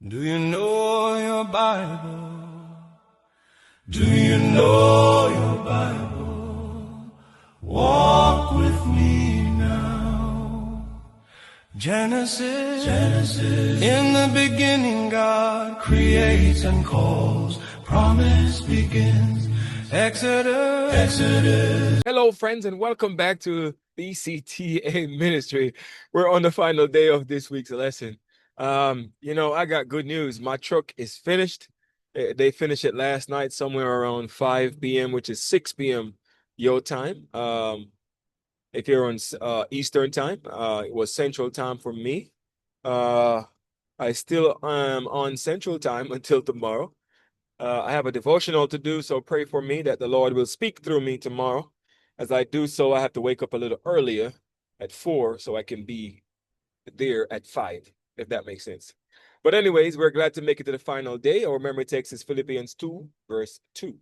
Do you know your Bible? Do you know your Bible? Walk with me now. Genesis. In the beginning God creates and calls. Promise begins. Exodus. Hello, friends, and welcome back to BCTA Ministry. We're on the final day of this week's lesson. I got good news. My truck is finished. They finished it last night, somewhere around 5 p.m., which is 6 p.m. your time. If you're on Eastern time, it was Central time for me. I still am on Central time until tomorrow. I have a devotional to do, so pray for me that the Lord will speak through me tomorrow. As I do so, I have to wake up a little earlier at 4 so I can be there at 5, if that makes sense. But anyways, we're glad to make it to the final day. Our memory text is Philippians 2, verse 2.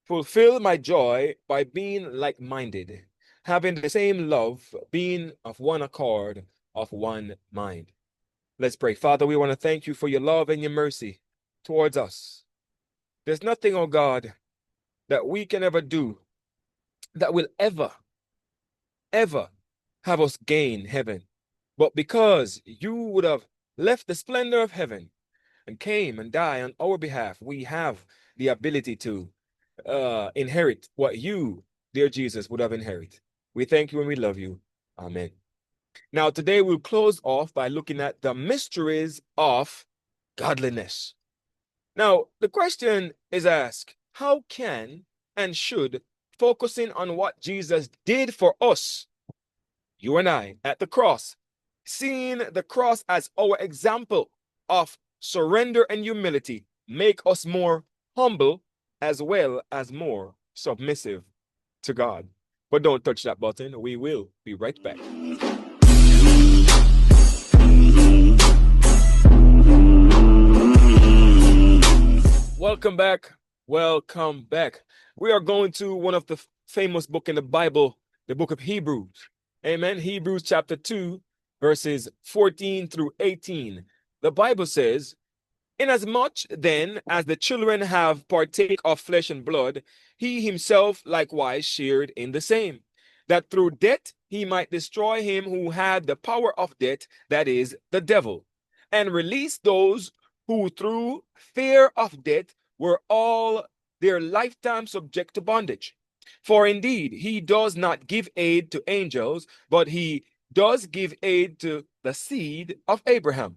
Fulfill my joy by being like-minded, having the same love, being of one accord, of one mind. Let's pray. Father, we want to thank you for your love and your mercy towards us. There's nothing, oh God, that we can ever do that will ever have us gain heaven. But because you would have left the splendor of heaven and came and died on our behalf, we have the ability to inherit what you, dear Jesus, would have inherited. We thank you and we love you. Amen. Now, today we'll close off by looking at the mysteries of godliness. Now, the question is asked, how can and should focusing on what Jesus did for us, you and I, at the cross, seeing the cross as our example of surrender and humility, make us more humble as well as more submissive to God? But don't touch that button. We will be right back. Welcome back. Welcome back. We are going to one of the famous books in the Bible, the book of Hebrews. Amen. Hebrews chapter 2, verses 14 through 18. The Bible says, "Inasmuch then as the children have partake of flesh and blood, he himself likewise shared in the same, that through death he might destroy him who had the power of death, that is, the devil, and release those who through fear of death were all their lifetime subject to bondage. For indeed, he does not give aid to angels, but he does give aid to the seed of Abraham.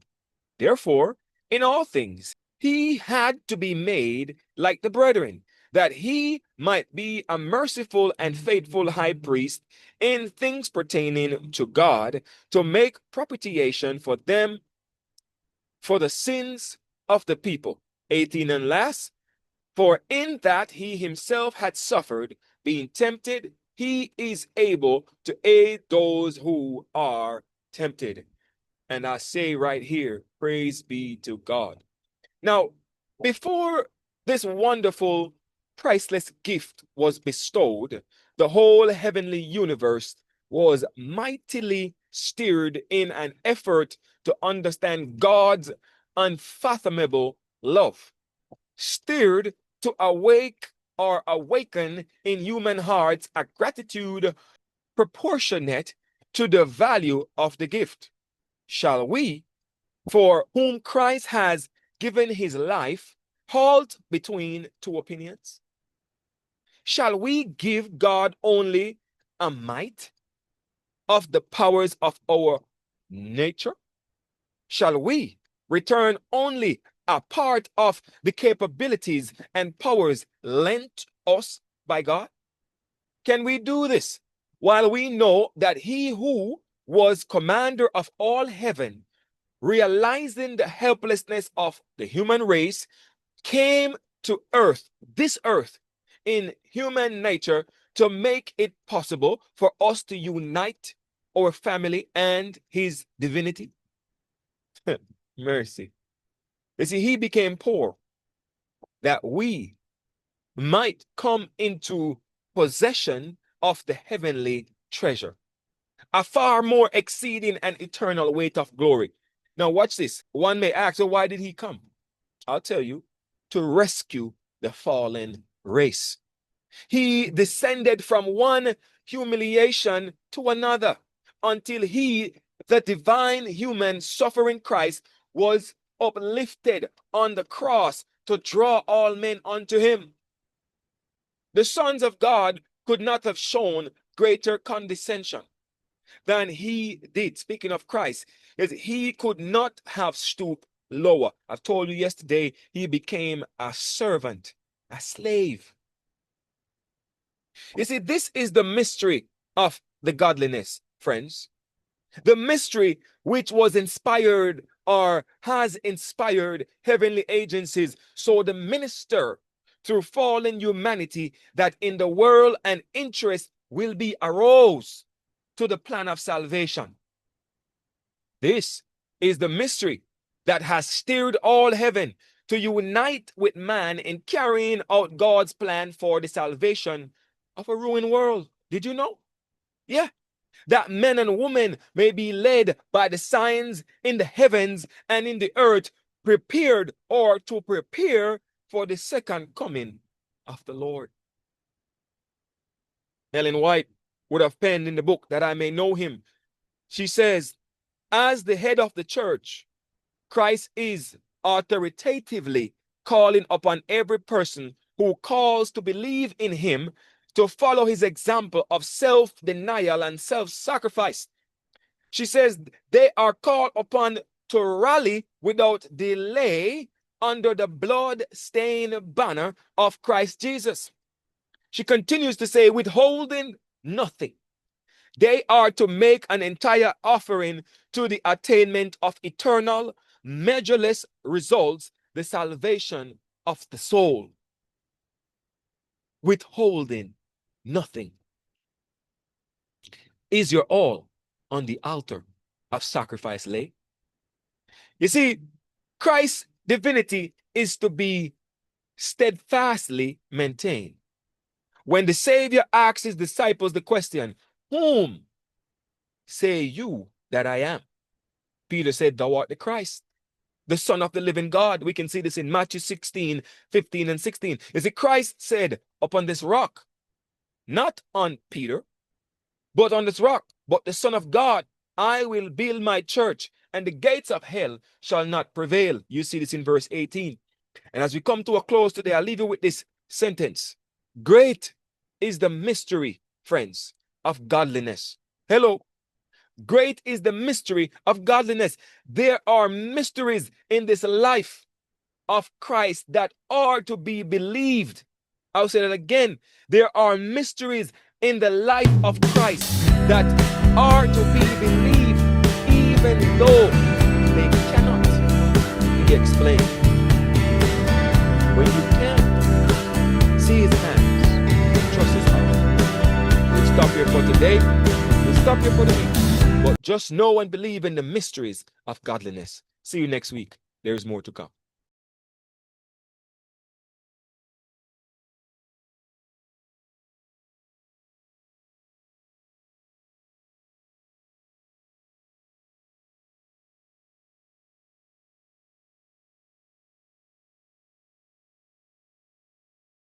Therefore, in all things, he had to be made like the brethren, that he might be a merciful and faithful high priest in things pertaining to God, to make propitiation for them for the sins of the people." 18 and last, "For in that he himself had suffered, being tempted, he is able to aid those who are tempted." And I say right here, praise be to God. Now, before this wonderful, priceless gift was bestowed, the whole heavenly universe was mightily stirred in an effort to understand God's unfathomable love, stirred to awaken in human hearts a gratitude proportionate to the value of the gift. Shall we, for whom Christ has given his life, halt between two opinions? Shall we give God only a mite of the powers of our nature? Shall we return only a part of the capabilities and powers lent us by God? Can we do this while we know that he who was commander of all heaven, realizing the helplessness of the human race, came to earth, this earth, in human nature to make it possible for us to unite our family and his divinity? Mercy. You see, he became poor that we might come into possession of the heavenly treasure, a far more exceeding and eternal weight of glory. Now watch this. One may ask, so why did he come? I'll tell you, to rescue the fallen race. He descended from one humiliation to another until he, the divine human suffering Christ, was uplifted on the cross to draw all men unto him. The sons of God could not have shown greater condescension than he did. Speaking of Christ, is he could not have stooped lower. I've told you yesterday, he became a servant, a slave. You see, this is the mystery of the godliness, friends. The mystery which was inspired or has inspired heavenly agencies, so the minister through fallen humanity that in the world an interest will be arose to the plan of salvation. This is the mystery that has steered all heaven to unite with man in carrying out God's plan for the salvation of a ruined world. Did you know? Yeah. That men and women may be led by the signs in the heavens and in the earth, prepared or to prepare for the second coming of the Lord. Ellen White would have penned in the book That I May Know Him. She says, as the head of the church, Christ is authoritatively calling upon every person who calls to believe in him to follow his example of self-denial and self-sacrifice. She says they are called upon to rally without delay under the blood-stained banner of Christ Jesus. She continues to say, withholding nothing. They are to make an entire offering to the attainment of eternal, measureless results, the salvation of the soul. Withholding nothing. Is your all on the altar of sacrifice laid? You see, Christ's divinity is to be steadfastly maintained. When the Savior asks his disciples the question, whom say you that I am? Peter said, thou art the Christ, the Son of the living God. We can see this in Matthew 16, 15 and 16. You see, Christ said, upon this rock, not on Peter, but on this rock, but the Son of God, I will build my church, and the gates of hell shall not prevail. You see this in verse 18. And as we come to a close today, I'll leave you with this sentence. Great is the mystery, friends, of godliness. Hello. Great is the mystery of godliness. There are mysteries in this life of Christ that are to be believed. I'll say that again. There are mysteries in the life of Christ that are to be believed, even though they cannot be explained. When you can't see his hands, trust his heart. We'll stop here for today. We'll stop here for the week. But just know and believe in the mysteries of godliness. See you next week. There is more to come.